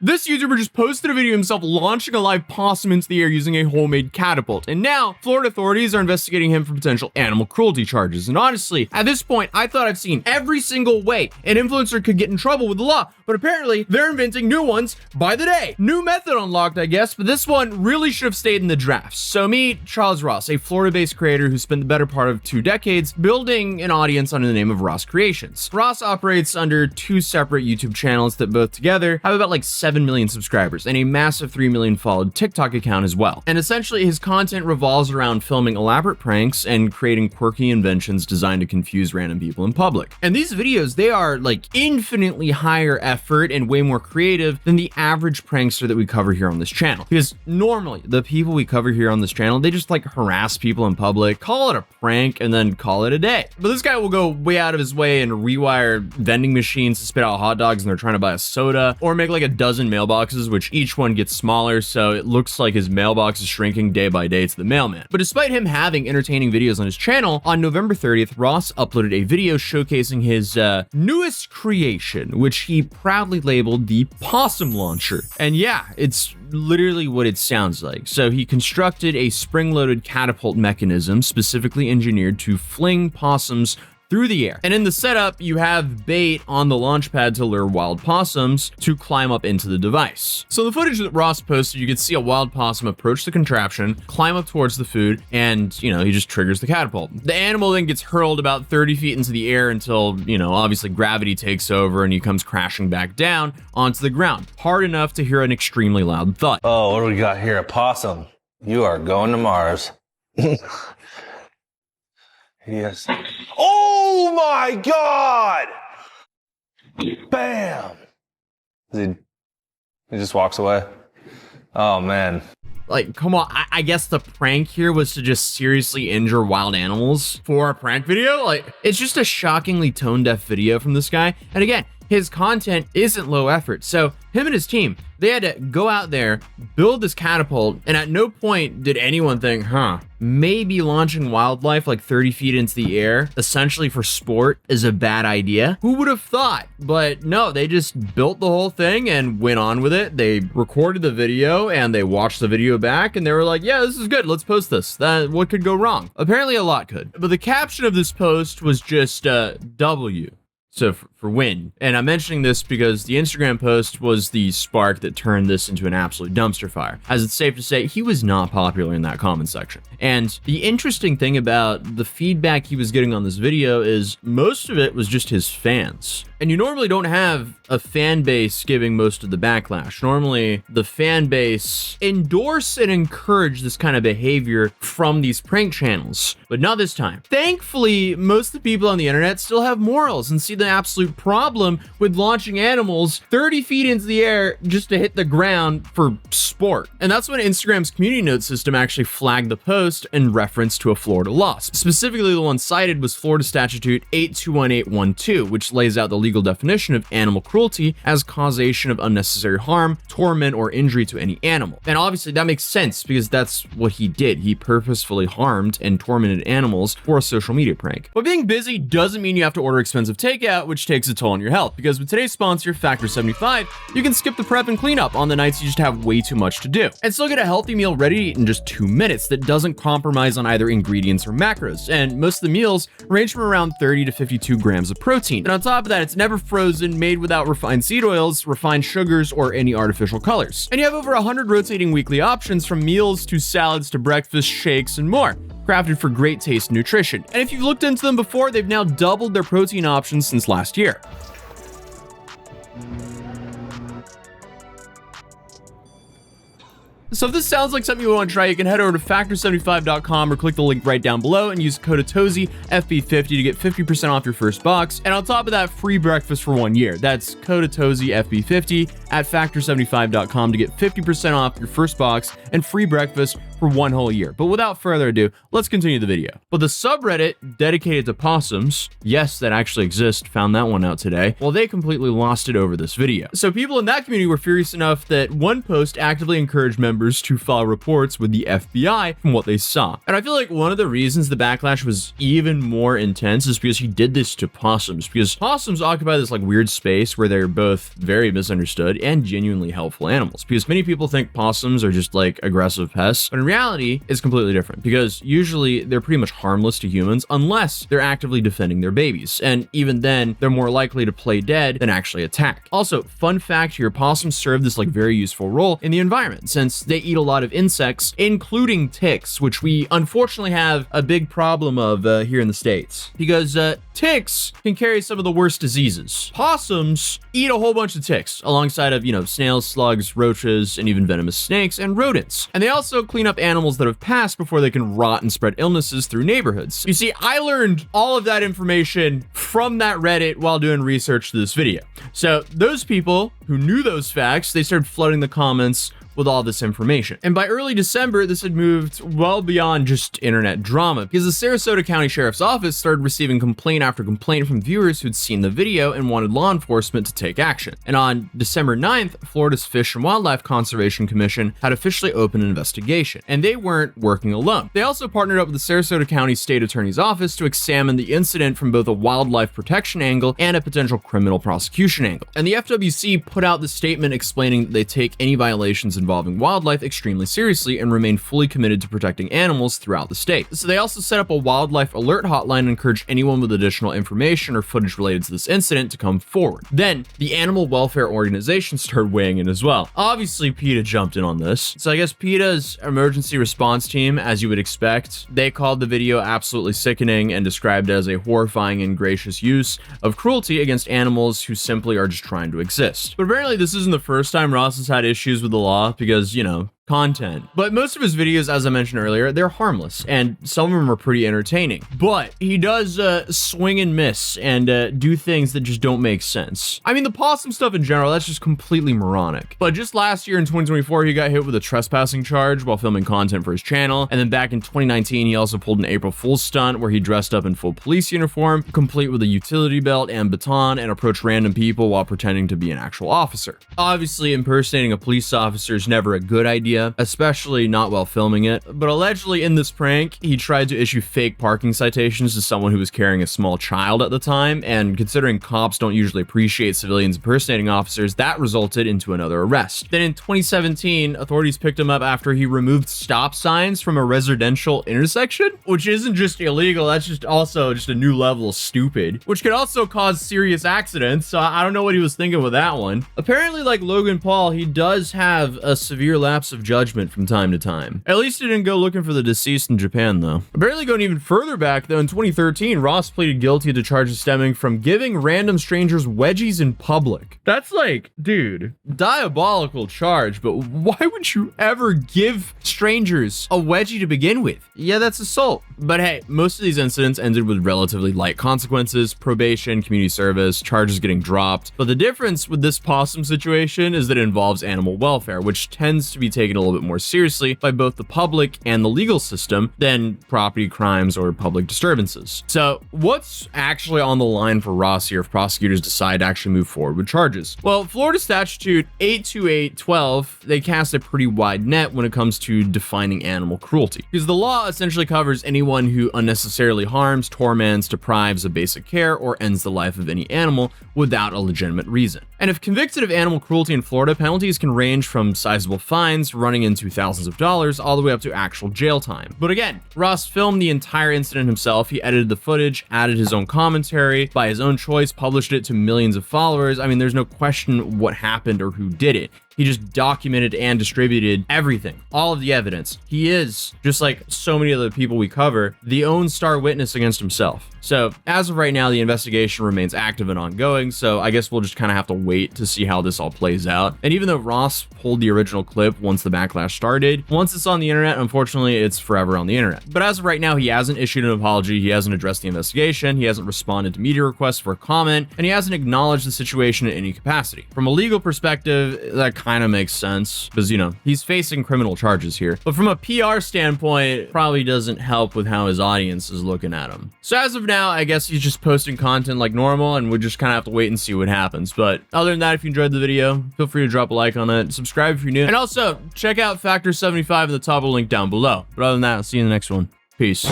This YouTuber just posted a video of himself launching a live possum into the air using a homemade catapult. And now Florida authorities are investigating him for potential animal cruelty charges. And honestly, at this point, I thought I've seen every single way an influencer could get in trouble with the law, but apparently they're inventing new ones by the day. New method unlocked, I guess, but this one really should have stayed in the drafts. So meet Charles Ross, a Florida-based creator who spent the better part of 2 decades building an audience under the name of Ross Creations. Ross operates under 2 separate YouTube channels that both together have about like 7 million subscribers and a massive 3 million followed TikTok account as well. And essentially his content revolves around filming elaborate pranks and creating quirky inventions designed to confuse random people in public. And these videos, they are like infinitely higher effort and way more creative than the average prankster that we cover here on this channel. Because normally the people we cover here on this channel, they just like harass people in public, call it a prank, and then call it a day. But this guy will go way out of his way and rewire vending machines to spit out hot dogs and they're trying to buy a soda, or make like a dozen mailboxes, which each one gets smaller, so it looks like his mailbox is shrinking day by day to the mailman. But despite him having entertaining videos on his channel, on November 30th, Ross uploaded a video showcasing his newest creation, which he proudly labeled the Possum Launcher. And yeah, it's literally what it sounds like. So he constructed a spring-loaded catapult mechanism specifically engineered to fling possums through the air. And in the setup, you have bait on the launch pad to lure wild possums to climb up into the device. So the footage that Ross posted, you can see a wild possum approach the contraption, climb up towards the food, and, he just triggers the catapult. The animal then gets hurled about 30 feet into the air until, obviously gravity takes over and he comes crashing back down onto the ground, hard enough to hear an extremely loud thud. Oh, what do we got here? A possum. You are going to Mars. Yes. Oh my God! Bam! He just walks away. Oh man. Like, come on, I guess the prank here was to just seriously injure wild animals for a prank video? Like, it's just a shockingly tone-deaf video from this guy. And again, his content isn't low effort. So him and his team, they had to go out there, build this catapult, and at no point did anyone think, maybe launching wildlife like 30 feet into the air, essentially for sport, is a bad idea. Who would have thought? But no, they just built the whole thing and went on with it. They recorded the video and they watched the video back and they were like, yeah, this is good. Let's post this. What could go wrong? Apparently a lot could. But the caption of this post was just W. So for win. And I'm mentioning this because the Instagram post was the spark that turned this into an absolute dumpster fire, as it's safe to say he was not popular in that comment section. And the interesting thing about the feedback he was getting on this video is most of it was just his fans. And you normally don't have a fan base giving most of the backlash. Normally, the fan base endorse and encourage this kind of behavior from these prank channels, but not this time. Thankfully, most of the people on the internet still have morals and see the absolute problem with launching animals 30 feet into the air just to hit the ground for sport. And that's when Instagram's community note system actually flagged the post in reference to a Florida law. Specifically, the one cited was Florida Statute 821812, which lays out the legal definition of animal cruelty as causation of unnecessary harm, torment, or injury to any animal. And obviously that makes sense because that's what he did. He purposefully harmed and tormented animals for a social media prank. But being busy doesn't mean you have to order expensive takeout, which takes a toll on your health, because with today's sponsor, Factor 75, you can skip the prep and cleanup on the nights you just have way too much to do, and still get a healthy meal ready to eat in just 2 minutes that doesn't compromise on either ingredients or macros. And most of the meals range from around 30 to 52 grams of protein. And on top of that, it's never frozen, made without refined seed oils, refined sugars, or any artificial colors. And you have over 100 rotating weekly options, from meals to salads to breakfast, shakes, and more, crafted for great taste and nutrition. And if you've looked into them before, they've now doubled their protein options since last year. So if this sounds like something you want to try, you can head over to factor75.com or click the link right down below and use code Atozy FB50 to get 50% off your first box. And on top of that, free breakfast for 1 year. That's code Atozy FB50 at factor75.com to get 50% off your first box and free breakfast for 1 whole year. But without further ado, let's continue the video. But the subreddit dedicated to possums, yes, that actually exists, found that one out today, well, they completely lost it over this video. So people in that community were furious enough that one post actively encouraged members to file reports with the FBI from what they saw. And I feel like one of the reasons the backlash was even more intense is because he did this to possums, because possums occupy this like weird space where they're both very misunderstood and genuinely helpful animals, because many people think possums are just like aggressive pests, but in reality it's completely different, because usually they're pretty much harmless to humans unless they're actively defending their babies, and even then they're more likely to play dead than actually attack. Also, fun fact here, possums serve this like very useful role in the environment since they eat a lot of insects, including ticks, which we unfortunately have a big problem of here in the States, because ticks can carry some of the worst diseases. Possums eat a whole bunch of ticks alongside of, snails, slugs, roaches, and even venomous snakes and rodents. And they also clean up animals that have passed before they can rot and spread illnesses through neighborhoods. You see, I learned all of that information from that Reddit while doing research to this video. So those people who knew those facts, they started flooding the comments with all this information. And by early December, this had moved well beyond just internet drama, because the Sarasota County Sheriff's Office started receiving complaint after complaint from viewers who'd seen the video and wanted law enforcement to take action. And on December 9th, Florida's Fish and Wildlife Conservation Commission had officially opened an investigation, and they weren't working alone. They also partnered up with the Sarasota County State Attorney's Office to examine the incident from both a wildlife protection angle and a potential criminal prosecution angle. And the FWC put out the statement explaining that they take any violations involving wildlife extremely seriously and remain fully committed to protecting animals throughout the state. So they also set up a wildlife alert hotline and encourage anyone with additional information or footage related to this incident to come forward. Then the animal welfare organization started weighing in as well. Obviously, PETA jumped in on this. So I guess PETA's emergency response team, as you would expect, they called the video absolutely sickening and described it as a horrifying and gracious use of cruelty against animals who simply are just trying to exist. But apparently this isn't the first time Ross has had issues with the law, because, content. But most of his videos, as I mentioned earlier, they're harmless, and some of them are pretty entertaining. But he does swing and miss and do things that just don't make sense. I mean, the possum stuff in general, that's just completely moronic. But just last year in 2024, he got hit with a trespassing charge while filming content for his channel. And then back in 2019, he also pulled an April Fool's stunt where he dressed up in full police uniform, complete with a utility belt and baton, and approached random people while pretending to be an actual officer. Obviously, impersonating a police officer is never a good idea, especially not while filming it. But allegedly in this prank, he tried to issue fake parking citations to someone who was carrying a small child at the time, and considering cops don't usually appreciate civilians impersonating officers, that resulted into another arrest. Then in 2017, authorities picked him up after he removed stop signs from a residential intersection, which isn't just illegal, that's just also just a new level of stupid, which could also cause serious accidents. So I don't know what he was thinking with that one. Apparently, like Logan Paul, he does have a severe lapse of judgment from time to time. At least he didn't go looking for the deceased in Japan, though. Apparently, going even further back, though, in 2013, Ross pleaded guilty to charges stemming from giving random strangers wedgies in public. That's like, dude, diabolical charge, but why would you ever give strangers a wedgie to begin with? Yeah, that's assault. But hey, most of these incidents ended with relatively light consequences, probation, community service, charges getting dropped. But the difference with this possum situation is that it involves animal welfare, which tends to be taken a little bit more seriously by both the public and the legal system than property crimes or public disturbances. So what's actually on the line for Ross here if prosecutors decide to actually move forward with charges? Well, Florida Statute 82812, they cast a pretty wide net when it comes to defining animal cruelty, because the law essentially covers anyone who unnecessarily harms, torments, deprives of basic care, or ends the life of any animal without a legitimate reason. And if convicted of animal cruelty in Florida, penalties can range from sizable fines running into thousands of dollars all the way up to actual jail time. But again, Ross filmed the entire incident himself. He edited the footage, added his own commentary by his own choice, published it to millions of followers. I mean, there's no question what happened or who did it. He just documented and distributed everything, all of the evidence. He is, just like so many other people we cover, the own star witness against himself. So as of right now, the investigation remains active and ongoing. So I guess we'll just kind of have to wait to see how this all plays out. And even though Ross pulled the original clip once the backlash started, once it's on the internet, unfortunately, it's forever on the internet. But as of right now, he hasn't issued an apology. He hasn't addressed the investigation. He hasn't responded to media requests for a comment, and he hasn't acknowledged the situation in any capacity. From a legal perspective, that kind of makes sense because, you know, he's facing criminal charges here. But from a PR standpoint, probably doesn't help with how his audience is looking at him. So as of now, I guess he's just posting content like normal, and we just kind of have to wait and see what happens. But other than that, if you enjoyed the video, feel free to drop a like on it, subscribe if you're new, and also check out Factor 75 in the top of the link down below. But other than that, I'll see you in the next one. Peace.